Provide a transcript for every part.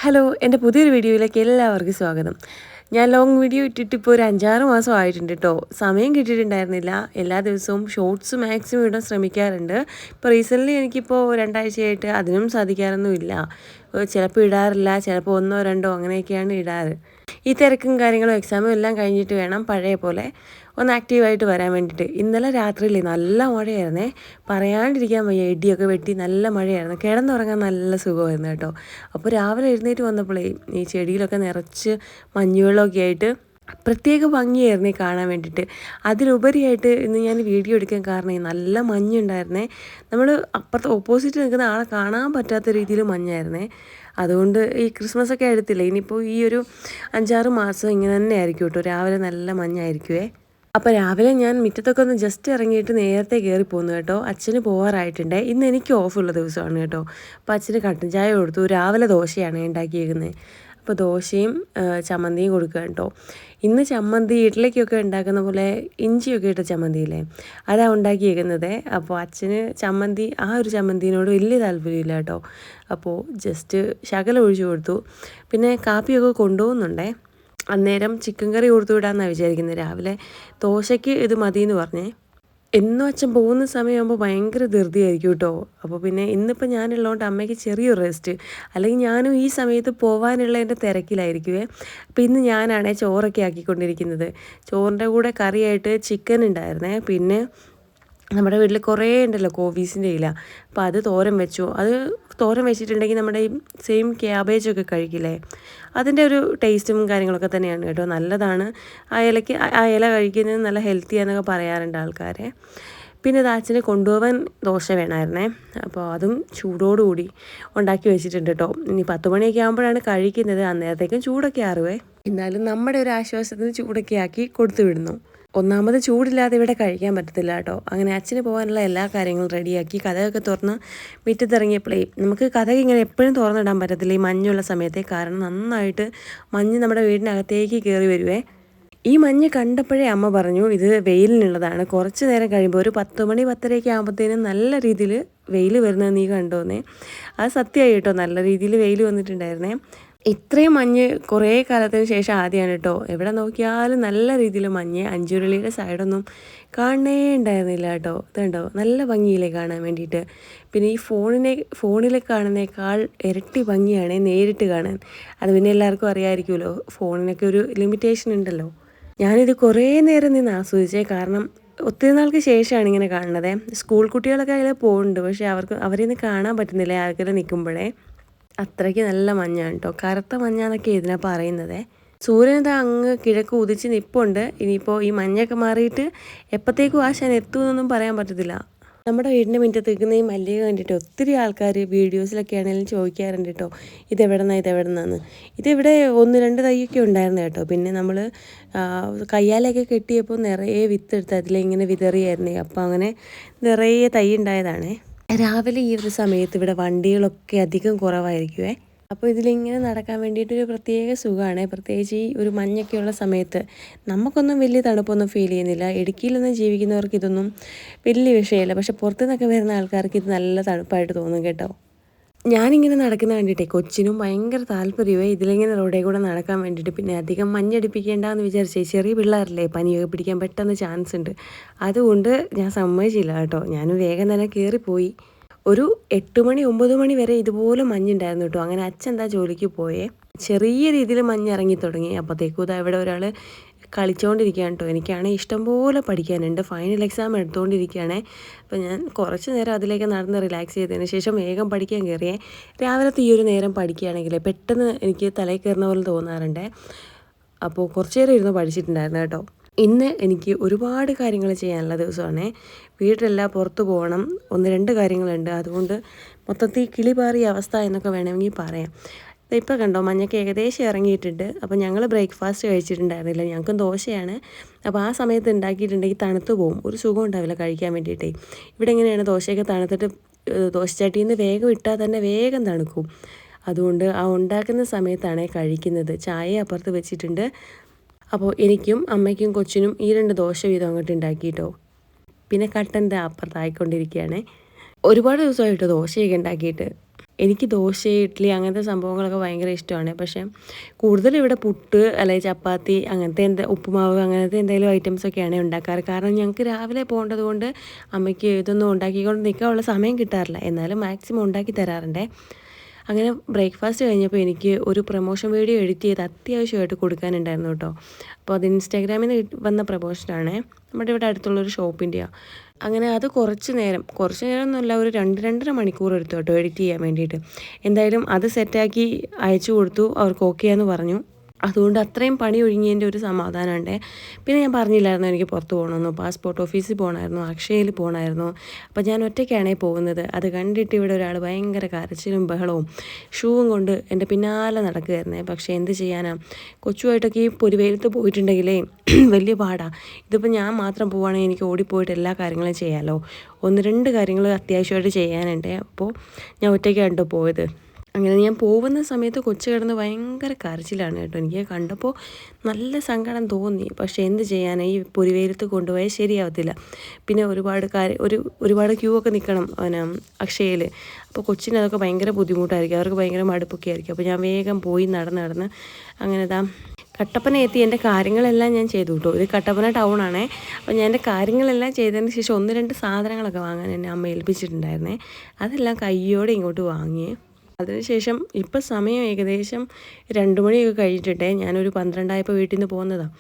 Hello, എൻ്റെ പുതിയൊരു വീഡിയോയിലേക്ക് എല്ലാവർക്കും സ്വാഗതം. ഞാൻ ലോങ് വീഡിയോ ഇട്ടിട്ട് ഇപ്പോൾ ഒരു 5-6 മാസം ആയിട്ടുണ്ട് കേട്ടോ. സമയം കിട്ടിയിട്ടുണ്ടായിരുന്നില്ല. എല്ലാ ദിവസവും ഷോർട്സ് മാക്സിമം ഇടാൻ ശ്രമിക്കാറുണ്ട്. ഇപ്പോൾ റീസെൻ്റ്ലി എനിക്കിപ്പോൾ 2 ആഴ്ചയായിട്ട് അതിനും സാധിക്കാറൊന്നുമില്ല. ചിലപ്പോൾ ഇടാറില്ല, ചിലപ്പോൾ 1 2 അങ്ങനെയൊക്കെയാണ് ഇടാറ്. ഈ തിരക്കും കാര്യങ്ങളും എക്സാമും എല്ലാം കഴിഞ്ഞിട്ട് വേണം പഴയ പോലെ ഒന്ന് ആക്റ്റീവായിട്ട് വരാൻ വേണ്ടിയിട്ട്. ഇന്നലെ രാത്രിയിൽ നല്ല മഴയായിരുന്നേ, പറയാണ്ടിരിക്കാൻ വയ്യ. ഇടിയൊക്കെ വെട്ടി നല്ല മഴയായിരുന്നു. കിടന്നുറങ്ങാൻ നല്ല സുഖമായിരുന്നു കേട്ടോ. അപ്പോൾ രാവിലെ എഴുന്നേറ്റ് വന്നപ്പോഴേ ഈ ചെടിയിലൊക്കെ നിറച്ച് മഞ്ഞുവെള്ളമൊക്കെ ആയിട്ട് പ്രത്യേക ഭംഗിയായിരുന്നേ കാണാൻ വേണ്ടിയിട്ട്. അതിലുപരിയായിട്ട് ഇന്ന് ഞാൻ വീഡിയോ എടുക്കാൻ കാരണം നല്ല മഞ്ഞുണ്ടായിരുന്നേ. നമ്മൾ അപ്പുറത്ത് ഓപ്പോസിറ്റ് നിൽക്കുന്ന ആളെ കാണാൻ പറ്റാത്ത രീതിയിൽ മഞ്ഞായിരുന്നേ. അതുകൊണ്ട് ഈ ക്രിസ്മസൊക്കെ അടുത്തില്ലേ, ഇനിയിപ്പോൾ ഈ ഒരു 5-6 മാസം ഇങ്ങനെ തന്നെ ആയിരിക്കും കേട്ടോ. രാവിലെ നല്ല മഞ്ഞായിരിക്കുമേ. അപ്പോൾ രാവിലെ ഞാൻ മുറ്റത്തൊക്കെ ഒന്ന് ജസ്റ്റ് ഇറങ്ങിയിട്ട് നേരത്തെ കയറി പോന്നു കേട്ടോ. അച്ഛന് പോകാറായിട്ടുണ്ട്. ഇന്ന് എനിക്ക് ഓഫുള്ള ദിവസമാണ് കേട്ടോ. അപ്പോൾ അച്ഛന് കട്ടൻ ചായ കൊടുത്തു. രാവിലെ ദോശയാണ് ഉണ്ടാക്കിയേക്കുന്നത്. അപ്പോൾ ദോശയും ചമ്മന്തിയും കൊടുക്കുക കേട്ടോ. ഇന്ന് ചമ്മന്തി ഇഡ്ഡലിക്കൊക്കെ ഉണ്ടാക്കുന്ന പോലെ ഇഞ്ചിയൊക്കെ ഇട്ട ചമ്മന്തിയില്ലേ, അതാണ് ഉണ്ടാക്കിയേക്കുന്നത്. അപ്പോൾ അച്ഛന് ചമ്മന്തി, ആ ഒരു ചമ്മന്തിനോട് വലിയ താല്പര്യമില്ല കേട്ടോ. അപ്പോൾ ജസ്റ്റ് ശകലം ഒഴിച്ചു കൊടുത്തു. പിന്നെ കാപ്പിയൊക്കെ കൊണ്ടുപോകുന്നുണ്ടേ. അന്നേരം ചിക്കൻ കറി കൊടുത്തു വിടാമെന്നാണ് വിചാരിക്കുന്നത്. രാവിലെ ദോശയ്ക്ക് ഇത് മതിയെന്ന് പറഞ്ഞേ. എന്നും അച്ഛൻ പോകുന്ന സമയമാകുമ്പോൾ ഭയങ്കര ധൃതിയായിരിക്കും കേട്ടോ. അപ്പോൾ പിന്നെ ഇന്നിപ്പോൾ ഞാനുള്ളതുകൊണ്ട് അമ്മയ്ക്ക് ചെറിയൊരു റെസ്റ്റ്. അല്ലെങ്കിൽ ഞാനും ഈ സമയത്ത് പോകാനുള്ളതിൻ്റെ തിരക്കിലായിരിക്കുമേ. അപ്പോൾ ഇന്ന് ഞാനാണേ ചോറൊക്കെ ആക്കിക്കൊണ്ടിരിക്കുന്നത്. ചോറിൻ്റെ കൂടെ കറിയായിട്ട് ചിക്കൻ ഉണ്ടായിരുന്നേ. പിന്നെ നമ്മുടെ വീട്ടിൽ കുറേ ഉണ്ടല്ലോ കോവീസിൻ്റെ ഇല, അപ്പോൾ അത് തോരൻ വെച്ചു. അത് തോരൻ വെച്ചിട്ടുണ്ടെങ്കിൽ നമ്മുടെ ഈ സെയിം ക്യാബേജൊക്കെ കഴിക്കില്ലേ, അതിൻ്റെ ഒരു ടേസ്റ്റും കാര്യങ്ങളൊക്കെ തന്നെയാണ് കേട്ടോ. നല്ലതാണ് ആ ഇല കഴിക്കുന്നത്, നല്ല ഹെൽത്തിയാന്നൊക്കെ പറയാറുണ്ട് ആൾക്കാരെ. പിന്നെ ഇത് അച്ഛന് കൊണ്ടുപോകാൻ ദോശ വേണമായിരുന്നേ. അപ്പോൾ അതും ചൂടോടുകൂടി ഉണ്ടാക്കി വെച്ചിട്ടുണ്ട് കേട്ടോ. ഇനി 10 മണിയൊക്കെ ആകുമ്പോഴാണ് കഴിക്കുന്നത്. അന്നേരത്തേക്കും ചൂടൊക്കെ ആറുവേ. എന്നാലും നമ്മുടെ ഒരു ആശ്വാസത്തിന് ചൂടൊക്കെ ആക്കി കൊടുത്തു വിടുന്നു. ഒന്നാമത് ചൂടില്ലാതെ ഇവിടെ കഴിക്കാൻ പറ്റത്തില്ല കേട്ടോ. അങ്ങനെ അച്ഛന് പോകാനുള്ള എല്ലാ കാര്യങ്ങളും റെഡിയാക്കി കതകൊക്കെ തുറന്ന് മുറ്റത്തിറങ്ങിയപ്പോഴേ, നമുക്ക് കതക് ഇങ്ങനെ എപ്പോഴും തുറന്നിടാൻ പറ്റത്തില്ല ഈ മഞ്ഞുള്ള സമയത്തെ. കാരണം നന്നായിട്ട് മഞ്ഞ് നമ്മുടെ വീടിനകത്തേക്ക് കയറി വരുവേ. ഈ മഞ്ഞ് കണ്ടപ്പോഴേ അമ്മ പറഞ്ഞു ഇത് വെയിലിനുള്ളതാണ്. കുറച്ച് നേരം കഴിയുമ്പോൾ ഒരു 10 മണി 10:30 ആകുമ്പോഴത്തേനും നല്ല രീതിയിൽ വെയിൽ വരുന്നത് നീ കണ്ടോന്നേ. അത് സത്യമായി കേട്ടോ, നല്ല രീതിയിൽ വെയിൽ വന്നിട്ടുണ്ടായിരുന്നേ. ഇത്രയും മഞ്ഞ് കുറേ കാലത്തിന് ശേഷം ആദ്യമാണ് കേട്ടോ. എവിടെ നോക്കിയാലും നല്ല രീതിയിൽ മഞ്ഞ്. അഞ്ചുരുളിയുടെ സൈഡൊന്നും കാണണേ ഉണ്ടായിരുന്നില്ല കേട്ടോ. ഇതുണ്ടോ, നല്ല ഭംഗിയില്ലേ കാണാൻ വേണ്ടിയിട്ട്. പിന്നെ ഈ ഫോണിൽ കാണുന്നേക്കാൾ ഇരട്ടി ഭംഗിയാണ് നേരിട്ട് കാണാൻ. അത് പിന്നെ എല്ലാവർക്കും അറിയാമായിരിക്കുമല്ലോ, ഫോണിനൊക്കെ ഒരു ലിമിറ്റേഷൻ ഉണ്ടല്ലോ. ഞാനിത് കുറേ നേരം നിന്ന് ആസ്വദിച്ചേ. കാരണം ഒത്തിരി നാൾക്ക് ശേഷമാണ് ഇങ്ങനെ കാണുന്നത്. സ്കൂൾ കുട്ടികളൊക്കെ അതിൽ പോകുന്നുണ്ട്, പക്ഷേ അവരെയൊന്നും കാണാൻ പറ്റുന്നില്ല ആൾക്കാരെ നിൽക്കുമ്പോഴേ. അത്രയ്ക്ക് നല്ല മഞ്ഞാണ് കേട്ടോ. കറുത്ത മഞ്ഞാന്നൊക്കെ ഇതിനാ പറയുന്നത്. സൂര്യനിതാ അങ്ങ് കിഴക്ക് ഉദിച്ച് നിൽപ്പുണ്ട്. ഇനിയിപ്പോൾ ഈ മഞ്ഞൊക്കെ മാറിയിട്ട് എപ്പോഴത്തേക്കും ആശാൻ എത്തുമെന്നൊന്നും പറയാൻ പറ്റത്തില്ല. നമ്മുടെ വീടിൻ്റെ മുറ്റത്ത് നിൽക്കുന്ന ഈ മല്ലിക കണ്ടിട്ട് ഒത്തിരി ആൾക്കാർ വീഡിയോസിലൊക്കെ ആണെങ്കിലും ചോദിക്കാറുണ്ട് കേട്ടോ, ഇതെവിടുന്നാന്ന്. ഇതിവിടെ 1-2 തൈയൊക്കെ ഉണ്ടായിരുന്നു കേട്ടോ. പിന്നെ നമ്മൾ കയ്യാലൊക്കെ കെട്ടിയപ്പോൾ നിറയെ വിത്തെടുത്ത് അതിലിങ്ങനെ വിതറിയായിരുന്നേ. അപ്പോൾ അങ്ങനെ നിറയെ തൈ ഉണ്ടായതാണേ. രാവിലെ ഈ ഒരു സമയത്ത് ഇവിടെ വണ്ടികളൊക്കെ അധികം കുറവായിരിക്കുമേ. അപ്പോൾ ഇതിലിങ്ങനെ നടക്കാൻ വേണ്ടിയിട്ടൊരു പ്രത്യേക സുഖമാണ്. പ്രത്യേകിച്ച് ഈ ഒരു മഞ്ഞൊക്കെയുള്ള സമയത്ത് നമുക്കൊന്നും വലിയ തണുപ്പൊന്നും ഫീൽ ചെയ്യുന്നില്ല. ഇടുക്കിയിലൊന്നും ജീവിക്കുന്നവർക്ക് ഇതൊന്നും വലിയ വിഷയമല്ല. പക്ഷെ പുറത്തുനിന്നൊക്കെ വരുന്ന ആൾക്കാർക്ക് ഇത് നല്ല തണുപ്പായിട്ട് തോന്നും കേട്ടോ. ഞാനിങ്ങനെ നടക്കുന്ന കണ്ടിട്ടേ കൊച്ചിനും ഭയങ്കര താല്പര്യമേ ഇതിലിങ്ങനെ റോഡിൽ കൂടെ നടക്കാൻ വേണ്ടിയിട്ട്. പിന്നെ അധികം മഞ്ഞടിപ്പിക്കേണ്ടെന്ന് വിചാരിച്ചേ, ചെറിയ പിള്ളേരല്ലേ, പനിയൊക്കെ പിടിക്കാൻ പെട്ടെന്ന് ചാൻസ് ഉണ്ട്. അതുകൊണ്ട് ഞാൻ സമ്മതിച്ചില്ല കേട്ടോ. ഞാനും വേഗം തന്നെ കയറിപ്പോയി. ഒരു 8 മണി 9 മണി വരെ ഇതുപോലെ മഞ്ഞുണ്ടായിരുന്നു കേട്ടോ. അങ്ങനെ അച്ഛൻ എന്താ ജോലിക്ക് പോയേ. ചെറിയ രീതിയിൽ മഞ്ഞ് ഇറങ്ങി തുടങ്ങി. അപ്പോഴത്തേക്കും ഇതാ ഇവിടെ ഒരാൾ കളിച്ചുകൊണ്ടിരിക്കുകയാണ് കേട്ടോ. എനിക്കാണെങ്കിൽ ഇഷ്ടംപോലെ പഠിക്കാനുണ്ട്. ഫൈനൽ എക്സാം എടുത്തുകൊണ്ടിരിക്കുകയാണേ. അപ്പോൾ ഞാൻ കുറച്ച് നേരം അതിലേക്ക് നടന്ന് റിലാക്സ് ചെയ്തതിന് ശേഷം വേഗം പഠിക്കാൻ കയറിയേ. രാവിലത്തെ ഈ ഒരു നേരം പഠിക്കുകയാണെങ്കിൽ പെട്ടെന്ന് എനിക്ക് തലയിൽ കയറുന്ന പോലെ തോന്നാറുണ്ട്. അപ്പോൾ കുറച്ച് നേരം ഇരുന്ന് പഠിച്ചിട്ടുണ്ടായിരുന്നു കേട്ടോ. ഇന്ന് എനിക്ക് ഒരുപാട് കാര്യങ്ങൾ ചെയ്യാനുള്ള ദിവസമാണേ. വീട്ടിലല്ല, പുറത്ത് പോകണം. 1-2 കാര്യങ്ങളുണ്ട്. അതുകൊണ്ട് മൊത്തത്തിൽ കിളിപാറിയ അവസ്ഥ എന്നൊക്കെ വേണമെങ്കിൽ പറയാം. ഇപ്പോൾ കണ്ടോ, മഞ്ഞൊക്കെ ഏകദേശം ഇറങ്ങിയിട്ടുണ്ട്. അപ്പോൾ ഞങ്ങൾ ബ്രേക്ക്ഫാസ്റ്റ് കഴിച്ചിട്ടുണ്ടായിരുന്നില്ല. ഞങ്ങൾക്കും ദോശയാണ്. അപ്പോൾ ആ സമയത്ത് ഉണ്ടാക്കിയിട്ടുണ്ടെങ്കിൽ തണുത്ത് പോകും, ഒരു സുഖം ഉണ്ടാവില്ല കഴിക്കാൻ വേണ്ടിയിട്ടേ. ഇവിടെ എങ്ങനെയാണ്, ദോശയൊക്കെ തണുത്തിട്ട് ദോശച്ചട്ടിയിൽ നിന്ന് വേഗം ഇട്ടാൽ തന്നെ വേഗം തണുക്കും. അതുകൊണ്ട് ആ ഉണ്ടാക്കുന്ന സമയത്താണ് കഴിക്കുന്നത്. ചായ അപ്പുറത്ത് വെച്ചിട്ടുണ്ട്. അപ്പോൾ എനിക്കും അമ്മയ്ക്കും കൊച്ചിനും ഈ 2 ദോശ വീതം അങ്ങോട്ട് ഉണ്ടാക്കിയിട്ടോ. പിന്നെ കട്ടൻ്റെ അപ്പുറത്തായിക്കൊണ്ടിരിക്കുകയാണ്. ഒരുപാട് ദിവസമായിട്ട് ദോശയൊക്കെ ഉണ്ടാക്കിയിട്ട്. എനിക്ക് ദോശ, ഇഡ്ഡലി അങ്ങനത്തെ സംഭവങ്ങളൊക്കെ ഭയങ്കര ഇഷ്ടമാണ്. പക്ഷേ കൂടുതലും ഇവിടെ പുട്ട് അല്ലെങ്കിൽ ചപ്പാത്തി അങ്ങനത്തെ ഉപ്പുമാവ് അങ്ങനത്തെ എന്തെങ്കിലും ഐറ്റംസൊക്കെയാണ് ഉണ്ടാക്കാറ്. കാരണം ഞങ്ങൾക്ക് രാവിലെ പോകേണ്ടത് കൊണ്ട് അമ്മയ്ക്ക് ഇതൊന്നും ഉണ്ടാക്കിക്കൊണ്ട് നിൽക്കാനുള്ള സമയം കിട്ടാറില്ല. എന്നാലും മാക്സിമം ഉണ്ടാക്കി തരാറുണ്ട്. അങ്ങനെ ബ്രേക്ക്ഫാസ്റ്റ് കഴിഞ്ഞപ്പോൾ എനിക്ക് ഒരു പ്രൊമോഷൻ വീഡിയോ എഡിറ്റ് ചെയ്ത് അത്യാവശ്യമായിട്ട് കൊടുക്കാനുണ്ടായിരുന്നു കേട്ടോ. അപ്പോൾ അത് ഇൻസ്റ്റാഗ്രാമിൽ നിന്ന് വന്ന പ്രൊമോഷനാണ്. നമ്മുടെ ഇവിടെ അടുത്തുള്ളൊരു ഷോപ്പിൻ്റെയാണ്. അങ്ങനെ അത് കുറച്ച് നേരം ഒന്നുമല്ല, ഒരു 2-2.5 മണിക്കൂർ എടുത്തു കേട്ടോ എഡിറ്റ് ചെയ്യാൻ വേണ്ടിയിട്ട്. എന്തായാലും അത് സെറ്റാക്കി അയച്ചു കൊടുത്തു. അവർക്ക് ഓക്കെ എന്ന് പറഞ്ഞു. അതുകൊണ്ട് അത്രയും പണി ഒഴിഞ്ഞതിൻ്റെ ഒരു സമാധാനമുണ്ട്. പിന്നെ ഞാൻ പറഞ്ഞില്ലായിരുന്നു എനിക്ക് പുറത്ത് പോകണമെന്ന്. പാസ്പോർട്ട് ഓഫീസിൽ പോകണമായിരുന്നു, അക്ഷയയിൽ പോകണമായിരുന്നു. അപ്പോൾ ഞാൻ ഒറ്റയ്ക്കാണേ പോകുന്നത്. അത് കണ്ടിട്ട് ഇവിടെ ഒരാൾ ഭയങ്കര കരച്ചിലും ബഹളവും ഷൂവും കൊണ്ട് എൻ്റെ പിന്നാലെ നടക്കുകയായിരുന്നേ. പക്ഷേ എന്ത് ചെയ്യാനാ, കൊച്ചുമായിട്ടൊക്കെ ഈ പൊരിവെയിലത്ത് പോയിട്ടുണ്ടെങ്കിലേ വലിയ പാടാണ്. ഇതിപ്പോൾ ഞാൻ മാത്രം പോവുകയാണെങ്കിൽ എനിക്ക് ഓടിപ്പോയിട്ട് എല്ലാ കാര്യങ്ങളും ചെയ്യാമല്ലോ. 1-2 കാര്യങ്ങൾ അത്യാവശ്യമായിട്ട് ചെയ്യാനുണ്ട്. അപ്പോൾ ഞാൻ ഒറ്റയ്ക്കാണ് കേട്ടോ പോയത്. അങ്ങനെ ഞാൻ പോകുന്ന സമയത്ത് കൊച്ചു കിടന്ന് ഭയങ്കര കരച്ചിലാണ് കേട്ടോ. എനിക്ക് കണ്ടപ്പോൾ നല്ല സങ്കടം തോന്നി. പക്ഷേ എന്ത് ചെയ്യാനാണ്, ഈ പൊരിവെയിലത്ത് കൊണ്ടുപോയാൽ ശരിയാവത്തില്ല. പിന്നെ ഒരുപാട് ക്യൂ ഒക്കെ നിൽക്കണം അക്ഷയയിൽ. അപ്പോൾ കൊച്ചിന് അതൊക്കെ ഭയങ്കര ബുദ്ധിമുട്ടായിരിക്കും, അവർക്ക് ഭയങ്കര മടുപ്പൊക്കെ ആയിരിക്കും. അപ്പോൾ ഞാൻ വേഗം പോയി നടന്ന് അങ്ങനെ കട്ടപ്പന എത്തി എൻ്റെ കാര്യങ്ങളെല്ലാം ഞാൻ ചെയ്തു കേട്ടോ. ഇത് കട്ടപ്പന ടൗണാണേ. അപ്പോൾ ഞാൻ എൻ്റെ കാര്യങ്ങളെല്ലാം ചെയ്തതിന് ശേഷം 1-2 സാധനങ്ങളൊക്കെ വാങ്ങാൻ എന്നെ അമ്മ ഏൽപ്പിച്ചിട്ടുണ്ടായിരുന്നേ. അതെല്ലാം കയ്യോടെ ഇങ്ങോട്ട് വാങ്ങിയേ. അതിനുശേഷം ഇപ്പം സമയം ഏകദേശം 2 മണിയൊക്കെ കഴിഞ്ഞിട്ടേ ഞാനൊരു 12 ആയപ്പോൾ വീട്ടിൽ നിന്ന് പോകുന്നതാണ്.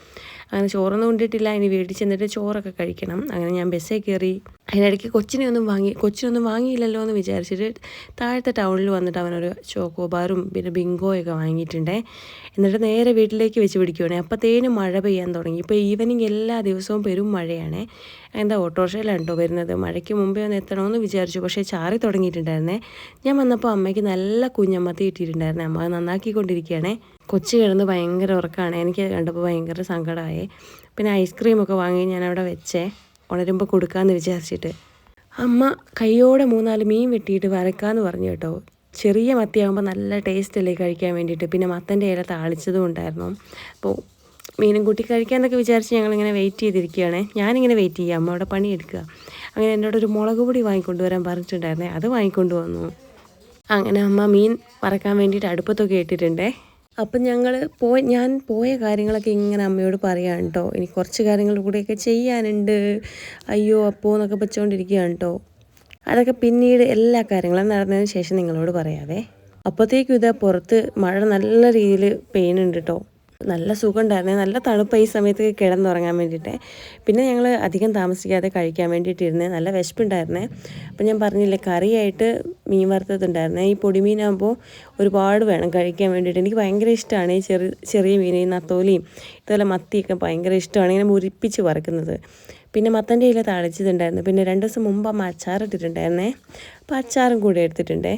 അങ്ങനെ ചോറൊന്നും കൊണ്ടിട്ടില്ല. ഇനി വീട്ടിൽ ചെന്നിട്ട് ചോറൊക്കെ കഴിക്കണം. അങ്ങനെ ഞാൻ ബസ്സിൽ കയറി. അതിനിടയ്ക്ക് കൊച്ചിനൊന്നും വാങ്ങിയില്ലല്ലോ എന്ന് വിചാരിച്ചിട്ട് താഴത്തെ ടൗണിൽ വന്നിട്ട് അവനൊരു ചോക്കോബാറും പിന്നെ ബിങ്കോയൊക്കെ വാങ്ങിയിട്ടുണ്ടേ. എന്നിട്ട് നേരെ വീട്ടിലേക്ക് വെച്ച് പിടിക്കുവാണേ. അപ്പോഴത്തേനും മഴ പെയ്യാൻ തുടങ്ങി. ഇപ്പോൾ ഈവനിങ് എല്ലാ ദിവസവും പെരും മഴയാണേ. എന്താ ഓട്ടോറിക്ഷയിലാണ് കേട്ടോ വരുന്നത്. മഴയ്ക്ക് മുമ്പേ ഒന്ന് എത്തണമെന്ന് വിചാരിച്ചു, പക്ഷേ ചാറി തുടങ്ങിയിട്ടുണ്ടായിരുന്നേ. ഞാൻ വന്നപ്പോൾ അമ്മയ്ക്ക് നല്ല കുഞ്ഞമ്മത്തി കിട്ടിയിട്ടുണ്ടായിരുന്നേ. അമ്മ നന്നാക്കിക്കൊണ്ടിരിക്കുകയാണേ. കൊച്ചു കിടന്ന് ഭയങ്കര ഉറക്കമാണ്. എനിക്ക് കണ്ടപ്പോൾ ഭയങ്കര സങ്കടമായി. പിന്നെ ഐസ്ക്രീമൊക്കെ വാങ്ങി ഞാൻ അവിടെ വെച്ചേ, ഉണരുമ്പോൾ കൊടുക്കാമെന്ന് വിചാരിച്ചിട്ട്. അമ്മ കയ്യോടെ 3-4 മീൻ വെട്ടിയിട്ട് വരക്കാമെന്ന് പറഞ്ഞു കേട്ടോ. ചെറിയ മത്തിയാകുമ്പോൾ നല്ല ടേസ്റ്റല്ലേ കഴിക്കാൻ വേണ്ടിയിട്ട്. പിന്നെ മത്തൻ്റെ ഇല താളിച്ചതും ഉണ്ടായിരുന്നു. അപ്പോൾ മീനും കൂട്ടി കഴിക്കാമെന്നൊക്കെ വിചാരിച്ച് ഞങ്ങളിങ്ങനെ വെയിറ്റ് ചെയ്തിരിക്കുകയാണ്. ഞാനിങ്ങനെ വെയിറ്റ് ചെയ്യുക, അമ്മ അവിടെ പണിയെടുക്കുക. അങ്ങനെ എന്നോടൊരു മുളക് പൊടി വാങ്ങിക്കൊണ്ടുവരാൻ പറഞ്ഞിട്ടുണ്ടായിരുന്നേ, അത് വാങ്ങിക്കൊണ്ട് വന്നു. അങ്ങനെ അമ്മ മീൻ വറക്കാൻ വേണ്ടിയിട്ട് അടുപ്പത്തൊക്കെ ഇട്ടിട്ടുണ്ടേ. അപ്പം ഞാൻ പോയ കാര്യങ്ങളൊക്കെ ഇങ്ങനെ അമ്മയോട് പറയാൻ കേട്ടോ. ഇനി കുറച്ച് കാര്യങ്ങൾ കൂടെയൊക്കെ ചെയ്യാനുണ്ട്. അയ്യോ അപ്പോൾ എന്നൊക്കെ വെച്ചുകൊണ്ടിരിക്കുകയാണ് കേട്ടോ. അതൊക്കെ പിന്നീട് എല്ലാ കാര്യങ്ങളും നടന്നതിന് ശേഷം നിങ്ങളോട് പറയാവേ. അപ്പോഴത്തേക്കും ഇതാ പുറത്ത് മഴ നല്ല രീതിയിൽ പെയ്യുന്നുണ്ട് കേട്ടോ. നല്ല സുഖം ഉണ്ടായിരുന്നേ, നല്ല തണുപ്പ് ഈ സമയത്ത് കിടന്നുറങ്ങാൻ വേണ്ടിയിട്ട്. പിന്നെ ഞങ്ങൾ അധികം താമസിക്കാതെ കഴിക്കാൻ വേണ്ടിയിട്ടിരുന്നേ. നല്ല വിശപ്പുണ്ടായിരുന്നേ. അപ്പം ഞാൻ പറഞ്ഞില്ലേ, കറിയായിട്ട് മീൻ വറുത്തതുണ്ടായിരുന്നേ. ഈ പൊടിമീനാകുമ്പോൾ ഒരുപാട് വേണം കഴിക്കാൻ വേണ്ടിയിട്ട്. എനിക്ക് ഭയങ്കര ഇഷ്ടമാണ് ഈ ചെറിയ മീൻ, ഈ നത്തോലിയും ഇതുപോലെ മത്തിയൊക്കെ ഭയങ്കര ഇഷ്ടമാണ് ഇങ്ങനെ മുരിപ്പിച്ച് വറുക്കുന്നത്. പിന്നെ മത്തൻ്റെ ഇല താളിച്ചതുണ്ടായിരുന്നു. പിന്നെ 2 ദിവസം മുമ്പ് അമ്മ അച്ചാറിട്ടിട്ടുണ്ടായിരുന്നേ. അപ്പോൾ അച്ചാറും കൂടെ എടുത്തിട്ടുണ്ടേ.